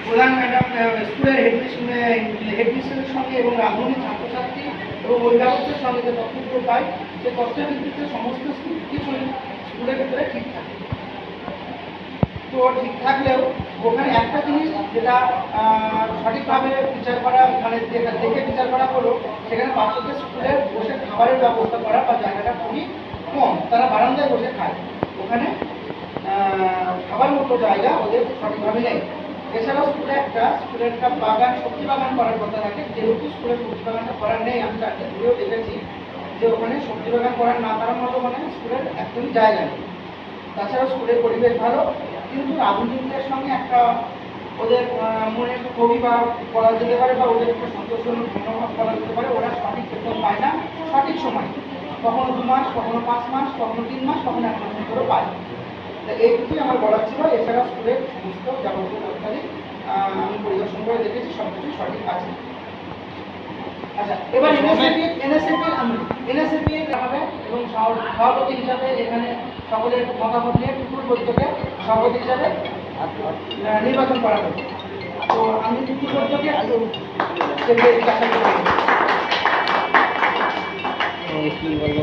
প্রধান ম্যাডাম, স্কুলের হেডমিস্ট্রেসের সঙ্গে এবং রাঁধুনি ছাত্রছাত্রী এবং অভিভাবকদের সঙ্গে যে তথ্যগুলো পাই সেই তথ্যের ভিত্তিতে সমস্ত কিছুই স্কুলের ভিতরে ঠিক থাকে। তো ঠিক থাকলেও ওখানে একটা জিনিস যেটা সঠিকভাবে বিচার করা, মানে যেটা দেখে বিচার করা হলো, সেখানে বাচ্চাদের স্কুলে বসে খাবারের ব্যবস্থা করা বা জায়গাটা খুবই কম, তারা বারান্দায় বসে খায়, ওখানে খাবার মতো জায়গা ওদের সঠিকভাবে নেই। এছাড়াও স্কুলের একটা বাগান, সবজি বাগান করার কথা থাকে, যেহেতু স্কুলের সবজি বাগানটা করার নেই, আমি চারটে ঘুরেও দেখেছি যে ওখানে সবজি বাগান করার না করার মতো মানে স্কুলের একদমই জায়গা নেই। তাছাড়া স্কুলের পরিবেশ ভালো, কিন্তু রাজনীতির সঙ্গে একটা ওদের মনে একটা ছবি বা করা যেতে পারে, বা ওদের একটা সন্তোষজনক মনোভাব করা যেতে পারে, ওরা সঠিক বেতন পায় না সঠিক সময়, কখনো 2 মাস, কখনো 5 মাস, কখনো 3 মাস, কখনো 1 মাস করে পায়। এইটুকুই আমার বলার ছিল। এছাড়া স্কুলের সমস্ত যাবতীয় তথ্যাদি আমি পরিদর্শন করে দেখেছি, সব কিছু সঠিক আছে। আচ্ছা, এবার এনএসএপি হবে এবং সভাপতি হিসাবে এখানে সকলের মতামত নিয়ে টুকুর বৈঠকে সভাপতি হিসাবে নির্বাচন করা হবে। তো আমি টুকুর বৈঠকে কি বলবো।